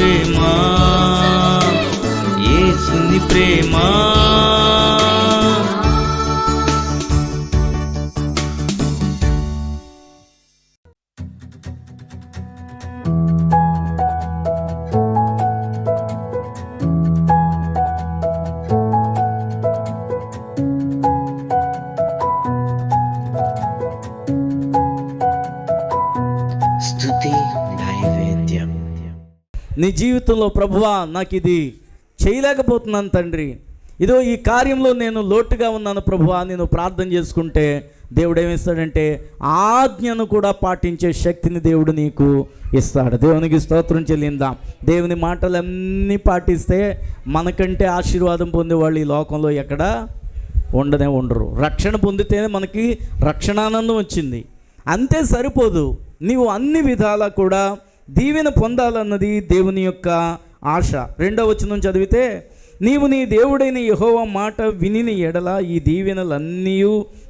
ప్రేమ, యేసుని ప్రేమ. నీ జీవితంలో ప్రభువా నాకు ఇది చేయలేకపోతున్నాను తండ్రి, ఇదో ఈ కార్యంలో నేను లోటుగా ఉన్నాను ప్రభువా, నేను ప్రార్థన చేసుకుంటే దేవుడు ఏమిస్తాడంటే ఆజ్ఞను కూడా పాటించే శక్తిని దేవుడు నీకు ఇస్తాడు. దేవునికి స్తోత్రం చెల్లిందాం. దేవుని మాటలన్నీ పాటిస్తే మనకంటే ఆశీర్వాదం పొందేవాళ్ళు ఈ లోకంలో ఎక్కడ ఉండరు. రక్షణ పొందితేనే మనకి రక్షణానందం వచ్చింది, అంతే సరిపోదు. నీవు అన్ని విధాలా కూడా దీవెన పొందాలన్నది దేవుని యొక్క ఆశ. 2వ వచనం చదివితే, నీవు నీ దేవుడైన యెహోవా మాట వినిన ఎడల ఈ దీవెనలన్నీ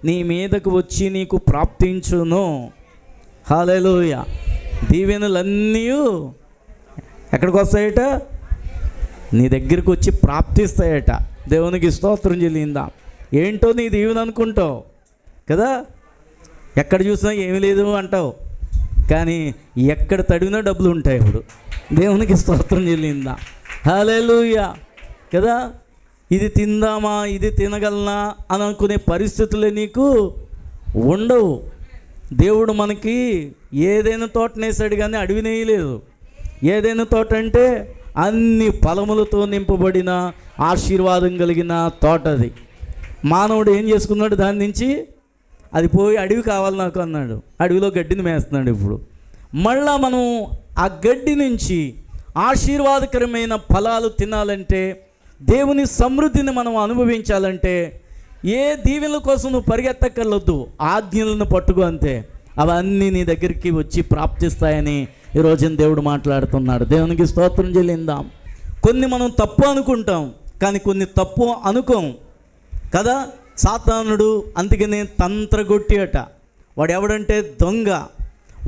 నీ మీదకు వచ్చి నీకు ప్రాప్తించును. హల్లెలూయా. దీవెనలన్నీ ఎక్కడికి వస్తాయట? నీ దగ్గరికి వచ్చి ప్రాప్తిస్తాయట. దేవునికి స్తోత్రం చెల్లిందా. ఏంటో నీ దీవెన అనుకుంటావు కదా, ఎక్కడ చూసినా ఏమీ లేదు అంటావు, కానీ ఎక్కడ తడివినా డబ్బులు ఉంటాయి. ఇప్పుడు దేవునికి స్తోత్రం చెల్లిందా. హల్లెలూయా కదా. ఇది తిందామా, ఇది తినగలనా అని అనుకునే పరిస్థితులే నీకు ఉండవు. దేవుడు మనకి ఏదైనా తోటనేసాడు కానీ అడవినేయలేదు. ఏదైనా తోట అంటే అన్ని ఫలములతో నింపబడిన ఆశీర్వాదం కలిగిన తోట అది. మానవుడు ఏం చేసుకున్నాడు, దాని నుంచి అది పోయి అడవి కావాలి నాకు అన్నాడు, అడవిలో గడ్డిని మేస్తున్నాడు. ఇప్పుడు మళ్ళా మనం ఆ గడ్డి నుంచి ఆశీర్వాదకరమైన ఫలాలు తినాలంటే, దేవుని సమృద్ధిని మనం అనుభవించాలంటే ఏ దీవెనల కోసం నువ్వు పరిగెత్తక్కర్లొద్దు, ఆజ్ఞలను పట్టుకో అంతే. అవన్నీ నీ దగ్గరికి వచ్చి ప్రాప్తిస్తాయని ఈరోజు దేవుడు మాట్లాడుతున్నాడు. దేవునికి స్తోత్రం చెల్లిందాం. కొన్ని మనం తప్పు అనుకుంటాం, కానీ కొన్ని తప్పు అనుకోం కదా. సాతానుడు అందుకనే తంత్రగొట్టి అట. వాడు ఎవడంటే దొంగ.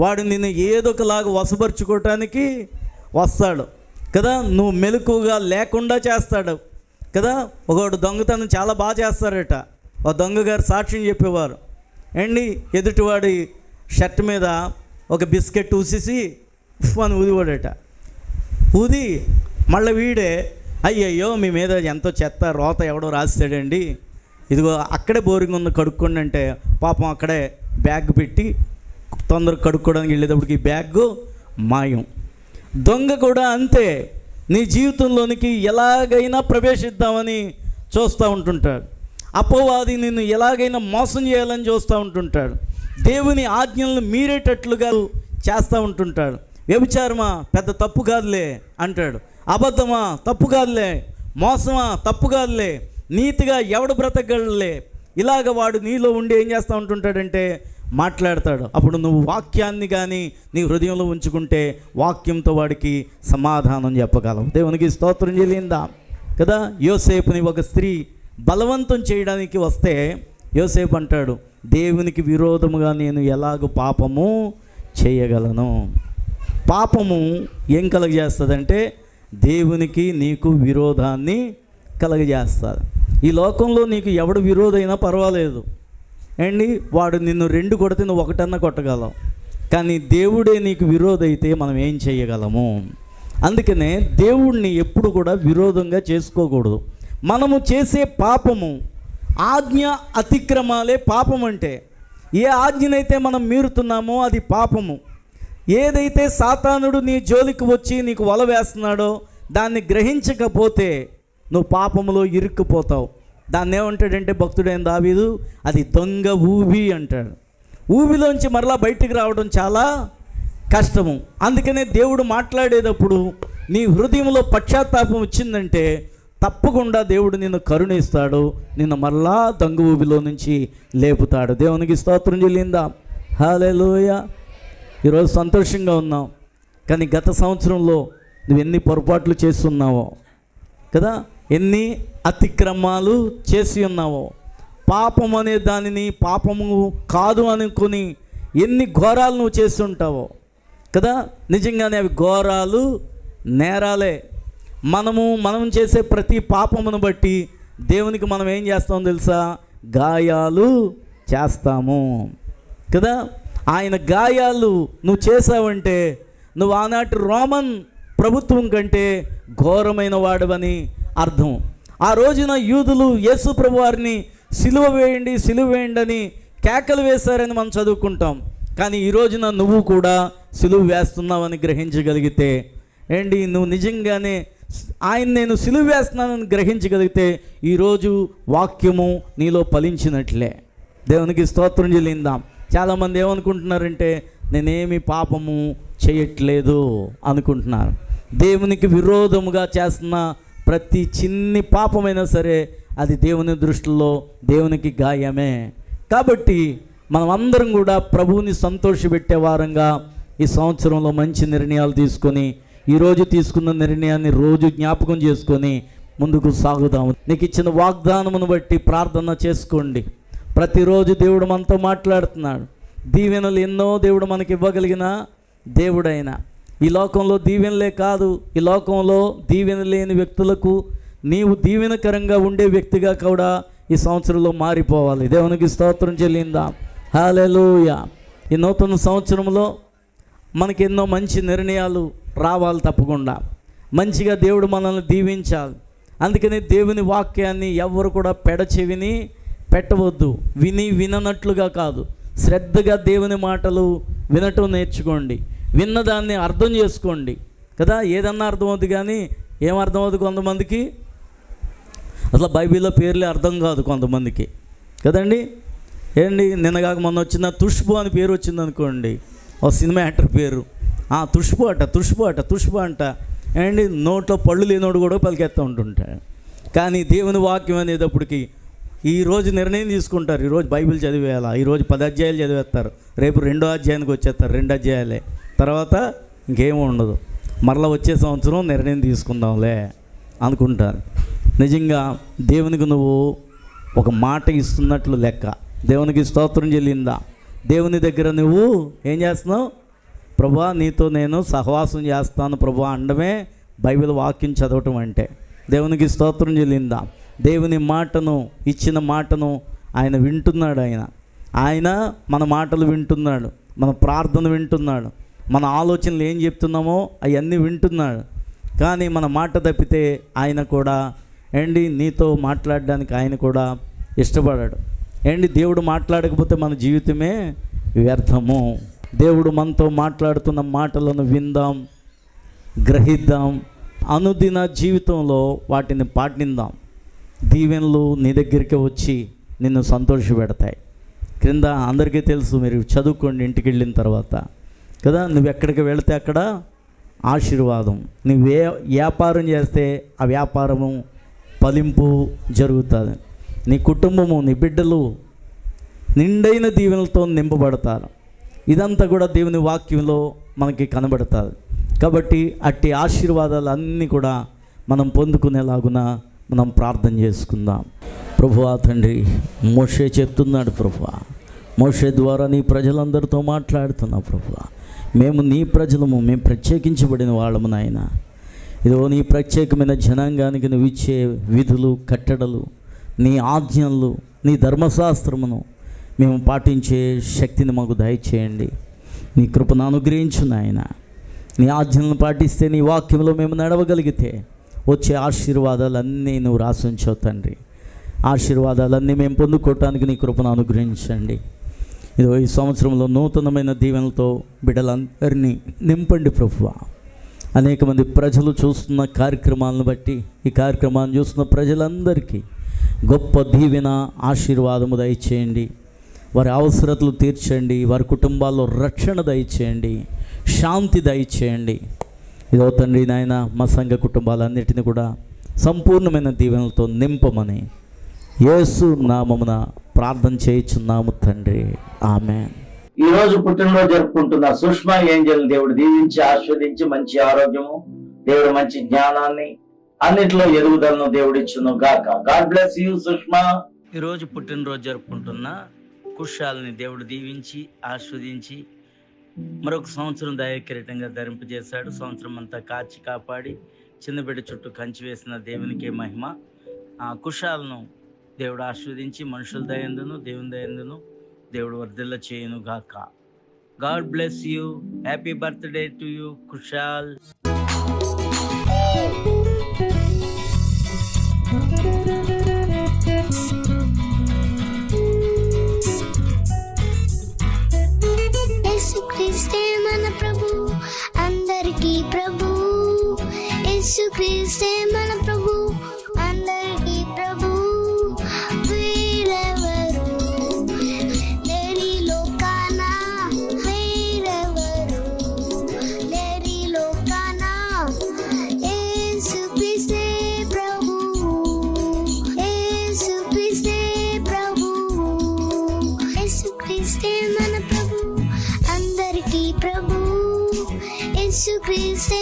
వాడు నిన్ను ఏదొకలాగా వశపరుచుకోవటానికి వస్తాడు కదా. నువ్వు మెలకుగా లేకుండా చేస్తాడు కదా. ఒకడు దొంగతనం చాలా బాగా చేస్తారట. ఒక దొంగ గారు సాక్ష్యం చెప్పేవారు. ఎదుటివాడి షర్ట్ మీద ఒక బిస్కెట్ ఊసేసి అని ఊదివాడట. ఊది మళ్ళీ వీడే అయ్యయ్యో మీ మీద ఎంతో చెత్త రోత ఎవడో రాస్తాడండి, ఇదిగో అక్కడే బోరింగ్ ఉంది కడుక్కోండి అంటే పాపం అక్కడే బ్యాగ్ పెట్టి తొందరగా కడుక్కోవడానికి వెళ్ళేటప్పటికి బ్యాగ్ మాయం. దొంగ కూడా అంతే, నీ జీవితంలోనికి ఎలాగైనా ప్రవేశిద్దామని చూస్తూ ఉంటుంటాడు. అపవాది నిన్ను ఎలాగైనా మోసం చేయాలని చూస్తూ ఉంటుంటాడు. దేవుని ఆజ్ఞలను మీరేటట్లుగా చేస్తూ ఉంటుంటాడు. వ్యభిచారమా పెద్ద తప్పు కాదులే అంటాడు, అబద్ధమా తప్పు కాదులే, మోసమా తప్పు కాదులే, నీతిగా ఎవడు బ్రతకగలలే. ఇలాగ వాడు నీలో ఉండి ఏం చేస్తూ ఉంటుంటాడంటే మాట్లాడతాడు. అప్పుడు నువ్వు వాక్యాన్ని కానీ నీ హృదయంలో ఉంచుకుంటే వాక్యంతో వాడికి సమాధానం చెప్పగలవు. దేవునికి స్తోత్రం చెల్లిందా కదా. యోసేపుని ఒక స్త్రీ బలవంతం చేయడానికి వస్తే యోసేపు అంటాడు, దేవునికి విరోధముగా నేను ఎలాగో పాపము చేయగలను. పాపము ఏం కలగజేస్తుందంటే దేవునికి నీకు విరోధాన్ని కలగజేస్తుంది. ఈ లోకంలో నీకు ఎవడు విరోధైనా పర్వాలేదు వాడు నిన్ను 2 కొడితే నువ్వు 1 కొట్టగలవు, కానీ దేవుడే నీకు విరోధైతే మనం ఏం చేయగలము. అందుకనే దేవుణ్ణి ఎప్పుడు కూడా విరోధంగా చేసుకోకూడదు. మనము చేసే పాపము ఆజ్ఞ అతిక్రమాలే పాపం. అంటే ఏ ఆజ్ఞనైతే మనం మీరుతున్నామో అది పాపము. ఏదైతే సాతానుడు నీ జోలికి వచ్చి నీకు వల వేస్తున్నాడో దాన్ని గ్రహించకపోతే నువ్వు పాపములో ఇరుక్కుపోతావు. దాన్ని ఏమంటాడంటే భక్తుడైన దావీదు, అది దొంగ ఊబి అంటాడు. ఊబిలోంచి మరలా బయటికి రావడం చాలా కష్టము. అందుకనే దేవుడు మాట్లాడేటప్పుడు నీ హృదయంలో పశ్చాత్తాపం వచ్చిందంటే తప్పకుండా దేవుడు నిన్ను కరుణిస్తాడు, నిన్ను మరలా దొంగ ఊబిలో నుంచి లేపుతాడు. దేవునికి స్తోత్రం చెల్లిందా. హల్లెలూయా. ఈరోజు సంతోషంగా ఉన్నావు, కానీ గత సంవత్సరంలో నువ్వు ఎన్ని పొరపాట్లు చేస్తున్నావో కదా, ఎన్ని అతిక్రమాలు చేసి ఉన్నావో, పాపం అనే దానిని పాపము కాదు అనుకుని ఎన్ని ఘోరాలు నువ్వు చేస్తుంటావో కదా. నిజంగానే అవి ఘోరాలు నేరాలే. మనం చేసే ప్రతి పాపమును బట్టి దేవునికి మనం ఏం చేస్తామో తెలుసా? గాయాలు చేస్తాము కదా. ఆయన గాయాలు నువ్వు చేసావంటే నువ్వు ఆనాటి రోమన్ ప్రభుత్వం కంటే ఘోరమైన వాడవని అర్థం. ఆ రోజున యూదులు యేసు ప్రభు వారిని సిలువ వేయండి అని కేకలు వేశారని మనం చదువుకుంటాం. కానీ ఈ రోజున నువ్వు కూడా సిలువ వేస్తున్నావని గ్రహించగలిగితే ఏంటి, నువ్వు నిజంగానే ఆయన నేను సిలువ వేస్తున్నానని గ్రహించగలిగితే ఈరోజు వాక్యము నీలో ఫలించినట్లే. దేవునికి స్తోత్రం చెల్లిందాం. చాలామంది ఏమనుకుంటున్నారంటే నేనేమి పాపము చేయట్లేదు అనుకుంటున్నారు. దేవునికి విరోధముగా చేస్తున్న ప్రతి చిన్ని పాపమైనా సరే అది దేవుని దృష్టిలో దేవునికి గాయమే. కాబట్టి మనం అందరం కూడా ప్రభువుని సంతోషపెట్టే వారంగా ఈ సంవత్సరంలో మంచి నిర్ణయాలు తీసుకొని ఈరోజు తీసుకున్న నిర్ణయాన్ని రోజు జ్ఞాపకం చేసుకొని ముందుకు సాగుదాము. నీకు ఇచ్చిన వాగ్దానమును బట్టి ప్రార్థన చేసుకోండి. ప్రతిరోజు దేవుడు మనతో మాట్లాడుతున్నాడు. దీవెనలు ఎన్నో దేవుడు మనకి ఇవ్వగలిగిన దేవుడైన ఈ లోకంలో దీవెనలే కాదు, ఈ లోకంలో దీవెన లేని వ్యక్తులకు నీవు దీవెనకరంగా ఉండే వ్యక్తిగా కూడా ఈ సంవత్సరంలో మారిపోవాలి. దేవునికి స్తోత్రం చెల్లిందాం. హల్లెలూయా. ఈ నూతన సంవత్సరంలో మనకి ఎన్నో మంచి నిర్ణయాలు రావాలి. తప్పకుండా మంచిగా దేవుడు మనల్ని దీవించాలి. అందుకని దేవుని వాక్యాన్ని ఎవరు కూడా పెడచెవిని పెట్టవద్దు. విననట్లుగా కాదు, శ్రద్ధగా దేవుని మాటలు వినటం నేర్చుకోండి. విన్నదాన్ని అర్థం చేసుకోండి కదా. ఏదన్నా అర్థమవుతుంది కానీ ఏమర్థమవుతుంది కొంతమందికి? అసలు బైబిల్లో పేర్లే అర్థం కాదు కొంతమందికి కదండి. ఏంటి, నిన్నగాక మొన్న వచ్చిన తుష్పు అని పేరు వచ్చింది అనుకోండి, ఒక సినిమా యాక్టర్ పేరు. తుష్పు అంట ఏంటి, నోట్లో పళ్ళు లేనోడు కూడా పలికెత్తా ఉంటుంటాడు. కానీ దేవుని వాక్యం అనేటప్పటికి ఈరోజు నిర్ణయం తీసుకుంటారు. ఈరోజు బైబిల్ చదివేయాలా, ఈరోజు 10 అధ్యాయాలు చదివేస్తారు, రేపు 2వ అధ్యాయానికి వచ్చేస్తారు, 2 అధ్యాయాలే, తర్వాత ఇంకేమీ ఉండదు. మరలా వచ్చే సంవత్సరం నిర్ణయం తీసుకుందాంలే అనుకుంటారు. నిజంగా దేవునికి నువ్వు ఒక మాట ఇస్తున్నట్లు లెక్క. దేవునికి స్తోత్రం చెల్లిందా? దేవుని దగ్గర నువ్వు ఏం చేస్తున్నావు? ప్రభువా నీతో నేను సహవాసం చేస్తాను ప్రభువా అండమే బైబిల్ వాక్యం చదవటం అంటే. దేవునికి స్తోత్రం చెల్లిందా? దేవుని మాటను, ఇచ్చిన మాటను ఆయన వింటున్నాడు. ఆయన మన మాటలు వింటున్నాడు, మన ప్రార్థన వింటున్నాడు, మన ఆలోచనలు ఏం చెప్తున్నామో అవన్నీ వింటున్నాడు. కానీ మన మాట తప్పితే ఆయన కూడా నీతో మాట్లాడడానికి ఆయన కూడా ఇష్టపడాడు. దేవుడు మాట్లాడకపోతే మన జీవితమే వ్యర్థము. దేవుడు మనతో మాట్లాడుతున్న మాటలను విందాం, గ్రహిద్దాం, అనుదిన జీవితంలో వాటిని పాటిద్దాం. దీవెనలు నీ దగ్గరికి వచ్చి నిన్ను సంతోషపెడతాయి. క్రింద అందరికీ తెలుసు, మీరు చదువుకోండి ఇంటికి వెళ్ళిన తర్వాత కదా. నువ్వు ఎక్కడికి వెళితే అక్కడ ఆశీర్వాదం. నువ్వు వ్యాపారం చేస్తే ఆ వ్యాపారము ఫలింపు జరుగుతుంది. నీ కుటుంబము, నీ బిడ్డలు నిండైన దీవెనలతో నింపబడతారు. ఇదంతా కూడా దేవుని వాక్యంలో మనకి కనబడుతుంది. కాబట్టి అట్టి ఆశీర్వాదాలు అన్నీ కూడా మనం పొందుకునేలాగున మనం ప్రార్థన చేసుకుందాం. ప్రభువా తండ్రి, మోషే చెప్తున్నాడు ప్రభువా, మోషే ద్వారా నీ ప్రజలందరితో మాట్లాడుతున్నావు ప్రభువా. మేము నీ ప్రజలము, మేము ప్రత్యేకించబడిన వాళ్ళము నాయన. ఇదో నీ ప్రత్యేకమైన జనాంగానికి నువ్వు ఇచ్చే విధులు, కట్టడలు, నీ ఆజ్ఞలు, నీ ధర్మశాస్త్రమును మేము పాటించే శక్తిని మాకు దయచేయండి. నీ కృపను అనుగ్రహించు నాయన. నీ ఆజ్ఞలను పాటిస్తే, నీ వాక్యంలో మేము నడవగలిగితే వచ్చే ఆశీర్వాదాలన్నీ నువ్వు రాసించావు తండ్రి. ఆశీర్వాదాలన్నీ మేము పొందుకోవటానికి నీ కృపను అనుగ్రహించండి. ఇదో ఈ సంవత్సరంలో నూతనమైన దీవెనలతో బిడ్డలందరినీ నింపండి ప్రభువా. అనేక మంది ప్రజలు చూస్తున్న కార్యక్రమాలను బట్టి, ఈ కార్యక్రమాన్ని చూస్తున్న ప్రజలందరికీ గొప్ప దీవెన, ఆశీర్వాదము దయచేయండి. వారి అవసరతలు తీర్చండి, వారి కుటుంబాల్లో రక్షణ దయచేయండి, శాంతి దయచేయండి. ఇదో తండ్రి నాయన, మా సంఘ కుటుంబాలన్నిటిని కూడా సంపూర్ణమైన దీవెనలతో నింపమని యేసు నామమున ప్రార్థన చేయుచున్నాము తండ్రి, ఆమేన్. ఈరోజు పుట్టినరోజు జరుపుకుంటున్న సుష్మా ఏంజల్ దేవుడు దీవించి ఆస్వాదించి మంచి ఆరోగ్యము, దేవుడు మంచి జ్ఞానాన్ని, అన్నిట్లో ఎదుగుదలను దేవుడిచ్చును గాక. God bless you Sushma. ఈరోజు పుట్టినరోజు జరుపుకుంటున్న కుషాల్ని దేవుడు దీవించి ఆస్వాదించి మరొక సంవత్సరం దయాకిరీటంగా ధరింపజేశాడు. సంవత్సరం అంతా కాచి కాపాడి చిన్న బిడ్డ చుట్టూ కంచి వేసిన దేవునికే మహిమ. కుషాలను దేవుడు ఆశీర్వదించి మనుషుల దయందును దేవుని దయందును దేవుడు వర్ధిల్ల చేయును గాక. God bless you. Happy birthday to you Kushal. యేసుక్రీస్తే మన ప్రభు, అందరికీ ప్రభు. యేసుక్రీస్తే మన ప్రభు, అందరికీ ప్రభు. వీరెవరు లేరి లోకాన, వీరెవరు లేరి లోకాన. యేసుక్రీస్తే ప్రభు, యేసుక్రీస్తే ప్రభు. యేసుక్రీస్తే మన ప్రభు, అందరికీ ప్రభు. యేసుక్రీస్తే